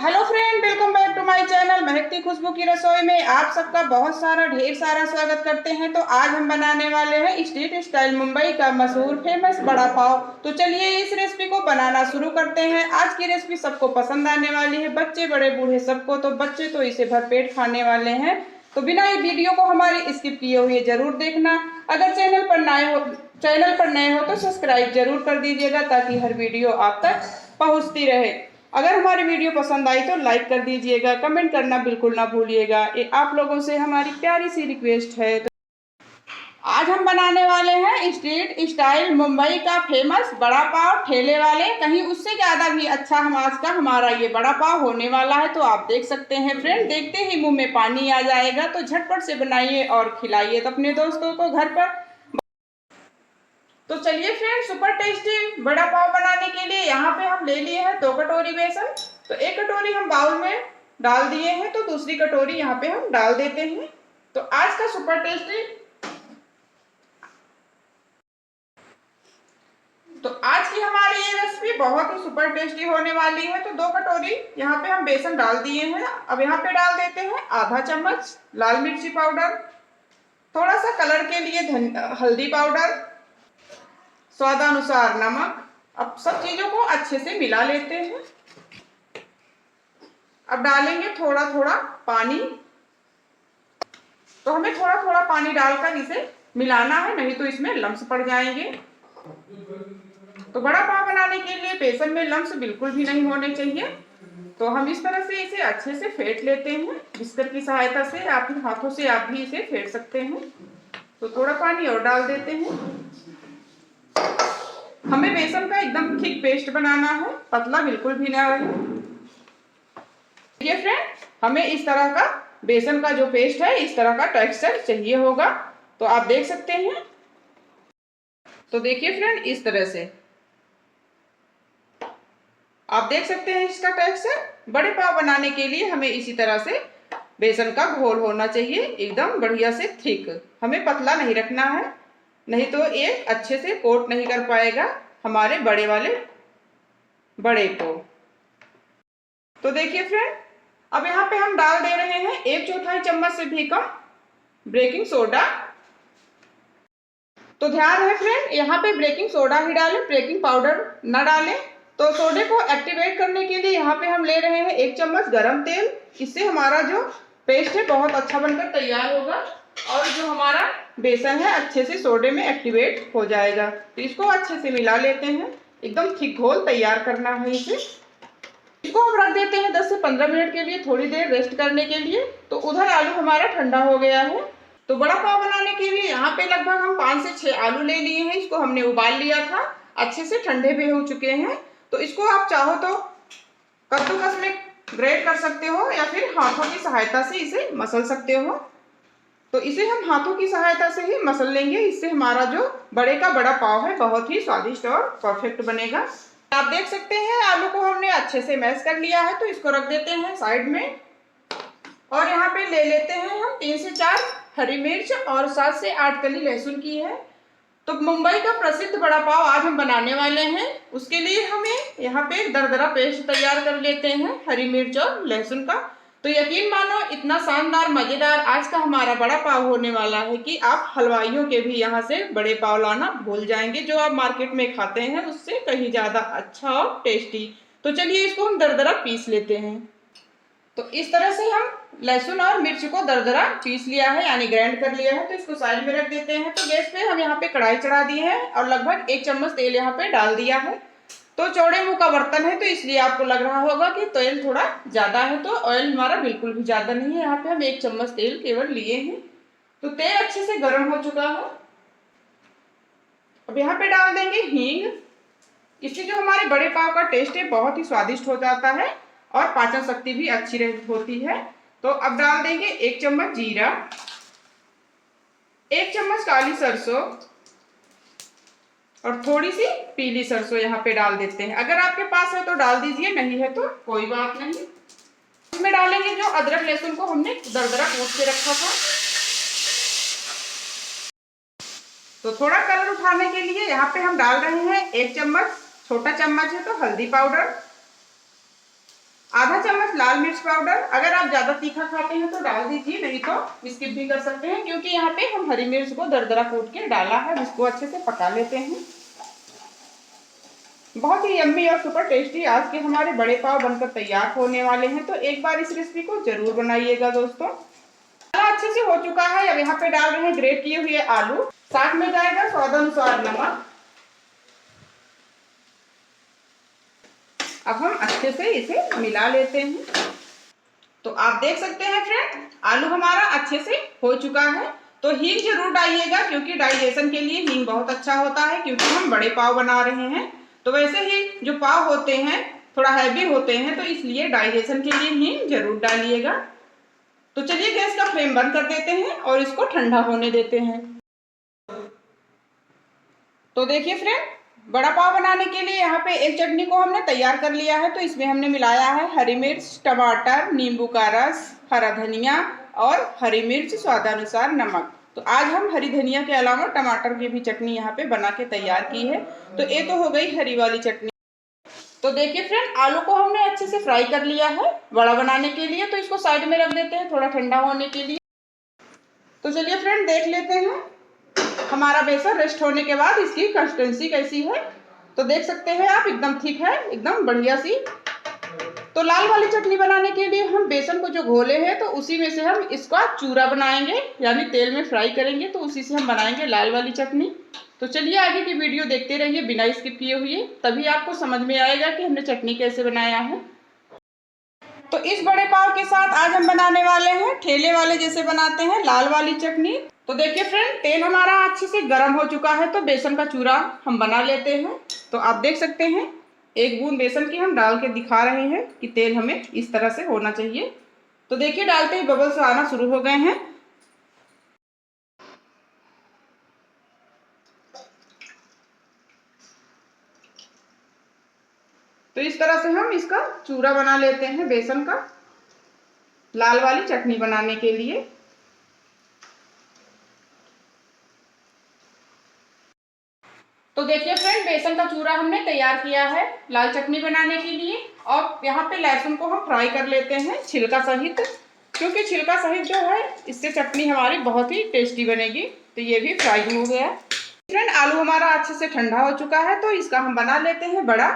Hello friend, welcome back to my channel महकती खुशबू की रसोई में आप सबका बहुत सारा ढेर सारा स्वागत करते हैं। तो आज हम बनाने वाले हैं स्ट्रीट स्टाइल मुंबई का मशहूर फेमस बड़ा पाव। तो चलिए इस रेसिपी को बनाना शुरू करते हैं। आज की रेसिपी सबको पसंद आने वाली है, बच्चे बड़े बूढ़े सबको। तो बच्चे तो इसे भरपेट खाने वाले हैं। तो बिना ये वीडियो को हमारी स्किप किए हुए जरूर देखना। अगर चैनल पर नए हो तो सब्सक्राइब जरूर कर दीजिएगा ताकि हर वीडियो आप तक पहुंचती रहे। अगर हमारी वीडियो पसंद आई तो लाइक कर दीजिएगा, कमेंट करना बिल्कुल ना भूलिएगा। ये आप लोगों से हमारी प्यारी सी रिक्वेस्ट है। तो आज हम बनाने वाले हैं स्ट्रीट स्टाइल मुंबई का फेमस बड़ा पाव ठेले वाले। कहीं उससे ज़्यादा भी अच्छा हम आज का हमारा ये बड़ा पाव होने वाला है। तो आप देख सकते हैं फ्रेंड, देखते ही मुंह में पानी आ जाएगा। तो झटपट से बनाइए और खिलाइए तो अपने दोस्तों को घर पर। तो चलिए फ्रेंड, सुपर टेस्टी बड़ा पाव बनाने के लिए यहाँ पे हम ले लिए हैं 2 कटोरी बेसन। तो 1 कटोरी हम बाउल में डाल दिए हैं, तो दूसरी कटोरी यहाँ पे हम डाल देते हैं। तो आज का सुपर टेस्टी तो आज की हमारी ये रेसिपी बहुत ही सुपर टेस्टी होने वाली है। तो 2 कटोरी यहाँ पे हम बेसन डाल दिए हैं। अब यहाँ पे डाल देते हैं आधा चम्मच लाल मिर्ची पाउडर, थोड़ा सा कलर के लिए हल्दी पाउडर, स्वादानुसार नमक। अब सब चीजों को अच्छे से मिला लेते हैं। अब डालेंगे थोड़ा थोड़ा पानी। तो हमें थोड़ा थोड़ा पानी डालकर इसे मिलाना है, नहीं तो इसमें लम्स पड़ जाएंगे। तो बड़ा पाव बनाने के लिए बेसन में लम्स बिल्कुल भी नहीं होने चाहिए। तो हम इस तरह से इसे अच्छे से फेंट लेते हैं विस्कर की सहायता से। आप हाथों से आप भी इसे फेंट सकते हैं। तो थोड़ा पानी और डाल देते हैं। हमें बेसन का एकदम थिक पेस्ट बनाना है, पतला बिल्कुल भी ना रहे। देखिए फ्रेंड, हमें इस तरह का बेसन का जो पेस्ट है, इस तरह का टेक्सचर चाहिए होगा। तो आप देख सकते हैं। तो देखिए फ्रेंड, इस तरह से आप देख सकते हैं इसका टेक्सचर। बड़े पाव बनाने के लिए हमें इसी तरह से बेसन का घोल होना चाहिए, एकदम बढ़िया से थिक। हमें पतला नहीं रखना है, नहीं तो ये अच्छे से कोट नहीं कर पाएगा हमारे बड़े वाले बड़े को। तो देखिए फ्रेंड, अब यहाँ पे हम डाल दे रहे हैं 1/4 चम्मच से भी कम बेकिंग सोडा। तो ध्यान है फ्रेंड, यहाँ पे बेकिंग सोडा ही डालें, बेकिंग पाउडर ना डालें। तो सोडे को एक्टिवेट करने के लिए यहाँ पे हम ले रहे हैं 1 चम्मच गरम तेल। इससे हमारा जो पेस्ट है बहुत अच्छा बनकर तैयार होगा और जो हमारा बेसन है अच्छे से सोडे में एक्टिवेट हो जाएगा। तो इसको अच्छे से मिला लेते हैं, एकदम थिक घोल तैयार करना है इसे। इसको हम रख देते हैं 10 से 15 मिनट के लिए, थोड़ी देर रेस्ट करने के लिए। तो उधर आलू हमारा ठंडा हो गया है। तो बड़ा पाव बनाने के लिए यहाँ पे लगभग हम 5 से 6 आलू ले लिए हैं। इसको हमने उबाल लिया था, अच्छे से ठंडे भी हो चुके हैं। तो इसको आप चाहो तो कद्दूकस में ग्रेट कर सकते हो या फिर हाथों की सहायता से इसे मसल सकते हो। तो इसे हम हाथों की सहायता से ही मसल लेंगे, इससे हमारा जो बड़े का बड़ा पाव है बहुत ही स्वादिष्ट और परफेक्ट बनेगा। आप देख सकते हैं आलू को हमने अच्छे से मैश कर लिया है। तो इसको रख देते हैं साइड में। और यहाँ पे ले लेते हैं हम 3 से 4 हरी मिर्च और 7 से 8 कली लहसुन की है। तो मुंबई का प्रसिद्ध बड़ा पाव आज हम बनाने वाले हैं। उसके लिए हमें यहाँ पे दरदरा पेस्ट तैयार कर लेते हैं हरी मिर्च और लहसुन का। तो यकीन मानो, इतना शानदार मजेदार आज का हमारा बड़ा पाव होने वाला है कि आप हलवाइयों के भी यहाँ से बड़े पाव लाना भूल जाएंगे। जो आप मार्केट में खाते हैं उससे कहीं ज्यादा अच्छा और टेस्टी। तो चलिए इसको हम दरदरा पीस लेते हैं। तो इस तरह से हम लहसुन और मिर्च को दरदरा पीस लिया है, यानी ग्राइंड कर लिया है। तो इसको साइड में रख देते हैं। तो गैस पे हम यहाँ पे कढ़ाई चढ़ा दी है और लगभग 1 चम्मच तेल यहाँ पे डाल दिया है। तो चौड़े मुंह का बर्तन है तो इसलिए आपको लग रहा होगा कि तेल थोड़ा ज्यादा है। तो ऑयल हमारा बिल्कुल भी ज्यादा नहीं है, यहाँ पे हम 1 चम्मच तेल केवल लिए हैं। तो तेल अच्छे से गर्म हो चुका है। अब यहाँ पे डाल देंगे हींग। इससे जो हमारे बड़े पाव का टेस्ट है बहुत ही स्वादिष्ट हो जाता है और पाचन शक्ति भी अच्छी होती है। तो अब डाल देंगे 1 चम्मच जीरा, 1 चम्मच काली सरसों और थोड़ी सी पीली सरसों यहाँ पे डाल देते हैं। अगर आपके पास है तो डाल दीजिए, नहीं है तो कोई बात नहीं। इसमें डालेंगे जो अदरक लहसुन को हमने दरदरा कूट के रखा था। तो थोड़ा कलर उठाने के लिए यहाँ पे हम डाल रहे हैं 1 चम्मच, छोटा चम्मच है तो हल्दी पाउडर, आधा चम्मच लाल मिर्च पाउडर। अगर आप ज़्यादा तीखा खाते हैं तो डाल दीजिए, नहीं तो स्किप भी कर सकते हैं, क्योंकि यहाँ पे हम हरी मिर्च को दरदरा कूट के डाला है। इसको अच्छे से पका लेते हैं। बहुत ही यम्मी और सुपर टेस्टी आज के हमारे बड़े पाव बनकर तैयार होने वाले हैं। तो एक बार इस रेसिपी को जरूर बनाइएगा दोस्तों। मसाला अच्छे से हो चुका है। अब यहाँ पे डाल रहे हैं ग्रेट किए हुए आलू, साथ में जाएगा स्वादानुसार नमक। अब हम अच्छे से इसे मिला लेते हैं। तो आप देख सकते हैं फ्रेंड, आलू हमारा अच्छे से हो चुका है। तो हींग जरूर डालिएगा, क्योंकि डाइजेशन के लिए हींग बहुत अच्छा होता है, क्योंकि हम बड़े पाव बना रहे हैं। तो वैसे ही जो पाव होते हैं थोड़ा हैवी होते हैं, तो इसलिए डाइजेशन के लिए हींग जरूर डालिएगा। तो चलिए गैस का फ्लेम बंद कर देते हैं और इसको ठंडा होने देते हैं। तो देखिए फ्रेंड, बड़ा पाव बनाने के लिए यहाँ पे एक चटनी को हमने तैयार कर लिया है। तो इसमें हमने मिलाया है हरी मिर्च, टमाटर, नींबू का रस, हरा धनिया और हरी मिर्च, स्वादानुसार नमक। तो आज हम हरी धनिया के अलावा टमाटर की भी चटनी यहाँ पे बना के तैयार की है। तो ये तो हो गई हरी वाली चटनी। तो देखिए फ्रेंड, आलू को हमने अच्छे से फ्राई कर लिया है बड़ा बनाने के लिए। तो इसको साइड में रख देते हैं थोड़ा ठंडा होने के लिए। तो चलिए फ्रेंड देख लेते हैं हमारा बेसन रेस्ट होने के बाद इसकी कंसिस्टेंसी कैसी है। तो देख सकते हैं आप, एकदम ठीक है, एकदम बढ़िया सी। तो लाल वाली चटनी बनाने के लिए हम बेसन को जो घोले हैं, तो उसी में से हम इसका चूरा बनाएंगे, यानी तेल में फ्राई करेंगे। तो उसी से हम बनाएंगे लाल वाली चटनी। तो चलिए आगे की वीडियो देखते रहिए बिना स्किप किए हुए, तभी आपको समझ में आएगा कि हमने चटनी कैसे बनाया है। तो इस बड़े पाव के साथ आज हम बनाने वाले हैं ठेले वाले जैसे बनाते हैं लाल वाली चटनी। तो देखिए फ्रेंड, तेल हमारा अच्छे से गर्म हो चुका है। तो बेसन का चूरा हम बना लेते हैं। तो आप देख सकते हैं एक बूंद बेसन की हम डाल के दिखा रहे हैं कि तेल हमें इस तरह से होना चाहिए। तो देखिए डालते ही बबल्स आना शुरू हो गए हैं। तो इस तरह से हम इसका चूरा बना लेते हैं बेसन का, लाल वाली चटनी बनाने के लिए। तो देखिए फ्रेंड, बेसन का चूरा हमने तैयार किया है लाल चटनी बनाने के लिए। और यहाँ पे लहसुन को हम फ्राई कर लेते हैं छिलका सहित, क्योंकि छिलका सहित जो है इससे चटनी हमारी बहुत ही टेस्टी बनेगी। तो ये भी फ्राई हो गया। फ्रेंड, आलू हमारा अच्छे से ठंडा हो चुका है। तो इसका हम बना लेते हैं बड़ा,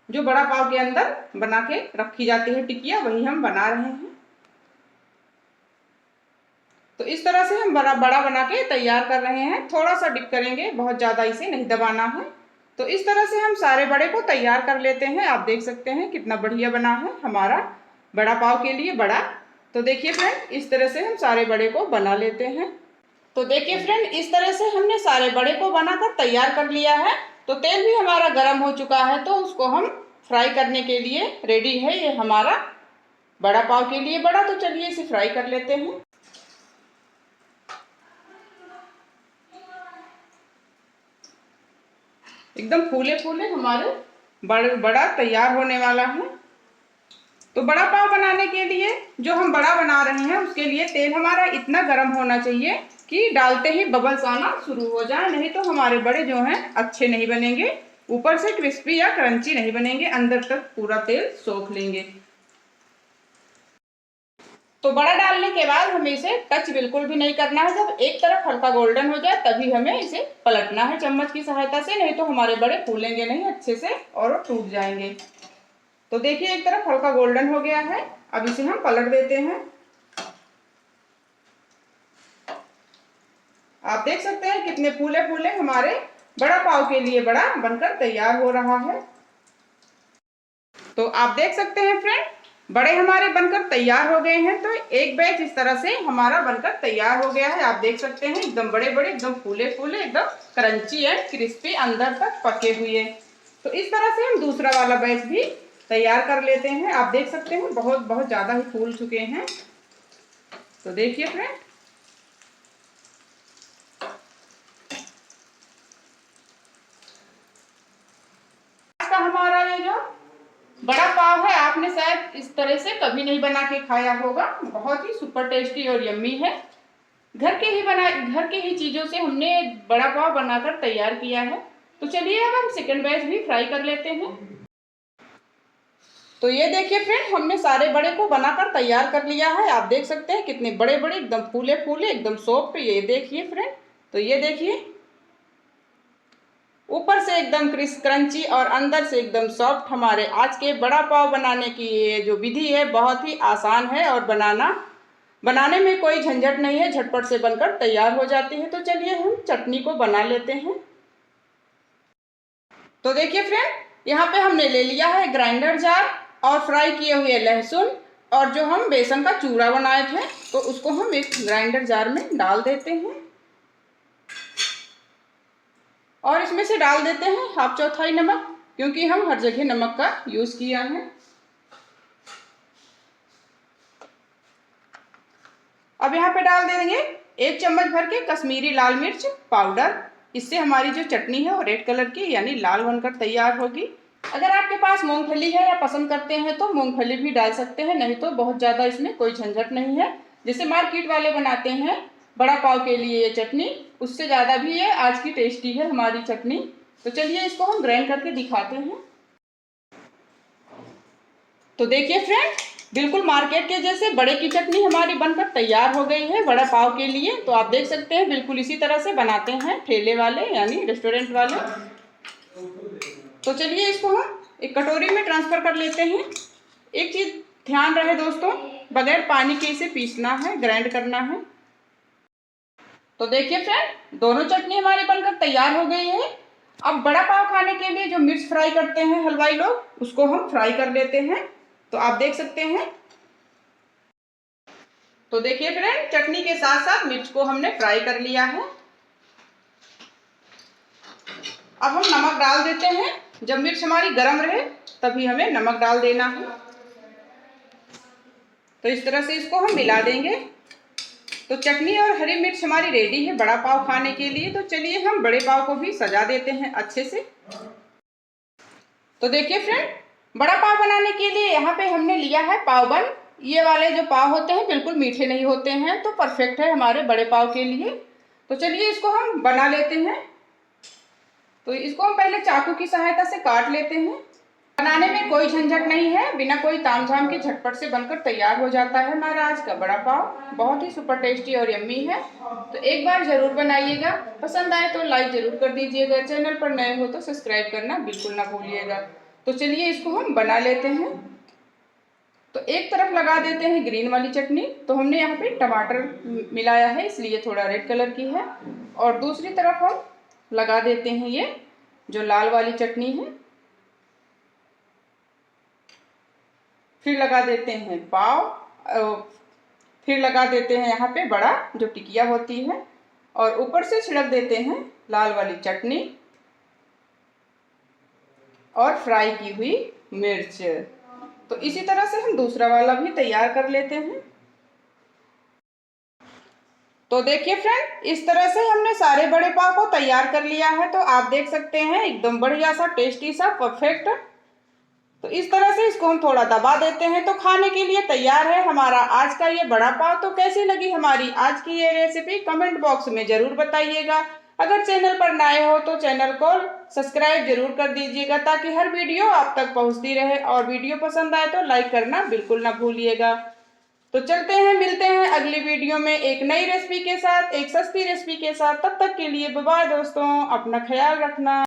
जो बड़ा पाव के अंदर बना के रखी जाती है टिकिया, वही हम बना रहे हैं। तो इस तरह से हम बड़ा बना के तैयार कर रहे हैं। थोड़ा सा डिप करेंगे, बहुत ज़्यादा इसे नहीं दबाना है। तो इस तरह से हम सारे बड़े को तैयार कर लेते हैं। आप देख सकते हैं कितना बढ़िया बना है हमारा बड़ा पाव के लिए बड़ा। तो देखिए फ्रेंड, इस तरह से हम सारे बड़े को बना लेते हैं। तो देखिए फ्रेंड, इस तरह से हमने सारे बड़े को बनाकर तैयार कर लिया है। तो तेल भी हमारा गर्म हो चुका है। तो उसको हम फ्राई करने के लिए रेडी है ये हमारा बड़ा पाव के लिए बड़ा। तो चलिए इसे फ्राई कर लेते हैं। एकदम फूले फूले हमारे बड़ा तैयार होने वाला है। तो बड़ा पाव बनाने के लिए जो हम बड़ा बना रहे हैं, उसके लिए तेल हमारा इतना गर्म होना चाहिए कि डालते ही बबल्स आना शुरू हो जाए, नहीं तो हमारे बड़े जो हैं अच्छे नहीं बनेंगे, ऊपर से क्रिस्पी या क्रंची नहीं बनेंगे, अंदर तक पूरा तेल सोख लेंगे। तो बड़ा डालने के बाद हमें इसे टच बिल्कुल भी नहीं करना है। जब एक तरफ हल्का गोल्डन हो जाए तभी हमें इसे पलटना है चम्मच की सहायता से, नहीं तो हमारे बड़े फूलेंगे नहीं अच्छे से और टूट जाएंगे। तो देखिए एक तरफ हल्का गोल्डन हो गया है। अब इसे हम पलट देते हैं। आप देख सकते हैं कितने फूले फूले हमारे बड़ा पाव के लिए बड़ा बनकर तैयार हो रहा है। तो आप देख सकते हैं फ्रेंड, बड़े हमारे बनकर तैयार हो गए हैं। तो एक बैच इस तरह से हमारा बनकर तैयार हो गया है। आप देख सकते हैं एकदम बड़े बड़े, एकदम फूले फूले, एकदम क्रंची एंड क्रिस्पी, अंदर तक पके हुए। तो इस तरह से हम दूसरा वाला बैच भी तैयार कर लेते हैं। आप देख सकते हैं बहुत ज़्यादा ही फूल चुके हैं। तो देखिए फ्रेंड, का हमारा ये जो बड़ा पाव है, आपने शायद इस तरह से कभी नहीं बना के खाया होगा। बहुत ही सुपर टेस्टी और यम्मी है। घर के ही चीज़ों से हमने बड़ा पाव बनाकर तैयार किया है। तो चलिए अब हम सेकंड बैच भी फ्राई कर लेते हैं। तो ये देखिए फ्रेंड, हमने सारे बड़े को बनाकर तैयार कर लिया है। आप देख सकते हैं कितने बड़े बड़े, एकदम फूले फूले, एकदम सॉफ्ट। ये देखिए फ्रेंड, तो ये देखिए ऊपर से एकदम क्रंची और अंदर से एकदम सॉफ्ट। हमारे आज के बड़ा पाव बनाने की ये जो विधि है बहुत ही आसान है और बनाने में कोई झंझट नहीं है, झटपट से बनकर तैयार हो जाती है। तो चलिए हम चटनी को बना लेते हैं। तो देखिए फ्रेंड, यहाँ पे हमने ले लिया है ग्राइंडर जार और फ्राई किए हुए लहसुन, और जो हम बेसन का चूड़ा बनाए थे तो उसको हम एक ग्राइंडर जार में डाल देते हैं और इसमें से डाल देते हैं 1/2 चौथाई नमक, क्योंकि हम हर जगह नमक का यूज किया है। अब यहाँ पे डाल देंगे 1 चम्मच भर के कश्मीरी लाल मिर्च पाउडर। इससे हमारी जो चटनी है वो रेड कलर की यानी लाल बनकर तैयार होगी। अगर आपके पास मूंगफली है या पसंद करते हैं तो मूंगफली भी डाल सकते हैं, नहीं तो बहुत ज़्यादा इसमें कोई झंझट नहीं है। जैसे मार्केट वाले बनाते हैं बड़ा पाव के लिए ये चटनी, उससे ज़्यादा भी ये आज की टेस्टी है हमारी चटनी। तो चलिए इसको हम ग्राइंड करके दिखाते हैं। तो देखिए फ्रेंड, बिल्कुल मार्केट के जैसे बड़े की चटनी हमारी बनकर तैयार हो गई है बड़ा पाव के लिए। तो आप देख सकते हैं बिल्कुल इसी तरह से बनाते हैं ठेले वाले यानी रेस्टोरेंट वाले। तो चलिए इसको हम एक कटोरी में ट्रांसफर कर लेते हैं। एक चीज ध्यान रहे दोस्तों, बगैर पानी के इसे पीसना है, ग्राइंड करना है। तो देखिए फ्रेंड, दोनों चटनी हमारी बनकर तैयार हो गई है। अब बड़ा पाव खाने के लिए जो मिर्च फ्राई करते हैं हलवाई लोग, उसको हम फ्राई कर लेते हैं। तो आप देख सकते हैं, तो देखिए फ्रेंड, चटनी के साथ साथ मिर्च को हमने फ्राई कर लिया है। अब हम नमक डाल देते हैं। जब मिर्च हमारी गर्म रहे तभी हमें नमक डाल देना है। तो इस तरह से इसको हम मिला देंगे। तो चटनी और हरी मिर्च हमारी रेडी है बड़ा पाव खाने के लिए। तो चलिए हम बड़े पाव को भी सजा देते हैं अच्छे से। तो देखिए फ्रेंड, बड़ा पाव बनाने के लिए यहाँ पे हमने लिया है पाव बन। ये वाले जो पाव होते हैं बिल्कुल मीठे नहीं होते हैं, तो परफेक्ट है हमारे बड़े पाव के लिए। तो चलिए इसको हम बना लेते हैं। तो इसको हम पहले चाकू की सहायता से काट लेते हैं। बनाने में कोई झंझट नहीं है, बिना कोई तामझाम के झटपट से बनकर तैयार हो जाता है हमारा आज का बड़ा पाव। बहुत ही सुपर टेस्टी और यम्मी है। तो एक बार जरूर बनाइएगा। पसंद आए तो लाइक जरूर कर दीजिएगा। चैनल पर नए हो तो सब्सक्राइब करना बिल्कुल ना भूलिएगा। तो चलिए इसको हम बना लेते हैं। तो एक तरफ लगा देते हैं ग्रीन वाली चटनी। तो हमने यहाँ पे टमाटर मिलाया है इसलिए थोड़ा रेड कलर की है। और दूसरी तरफ हम लगा देते हैं ये जो लाल वाली चटनी है। फिर लगा देते हैं पाव, फिर लगा देते हैं यहाँ पे बड़ा जो टिकिया होती है, और ऊपर से छिड़क देते हैं लाल वाली चटनी और फ्राई की हुई मिर्च। तो इसी तरह से हम दूसरा वाला भी तैयार कर लेते हैं। तो देखिए फ्रेंड, इस तरह से हमने सारे बड़े पाव को तैयार कर लिया है। तो आप देख सकते हैं एकदम बढ़िया सा, टेस्टी सा, परफेक्ट। तो इस तरह से इसको हम थोड़ा दबा देते हैं तो खाने के लिए तैयार है हमारा आज का ये बड़ा पाव। तो कैसी लगी हमारी आज की ये रेसिपी कमेंट बॉक्स में जरूर बताइएगा। अगर चैनल पर नए हो तो चैनल को सब्सक्राइब जरूर कर दीजिएगा ताकि हर वीडियो आप तक पहुंचती रहे। और वीडियो पसंद आए तो लाइक करना बिल्कुल ना भूलिएगा। तो चलते हैं, मिलते हैं अगली वीडियो में एक नई रेसिपी के साथ, एक सस्ती रेसिपी के साथ। तब तक के लिए बाय बाय दोस्तों, अपना ख्याल रखना।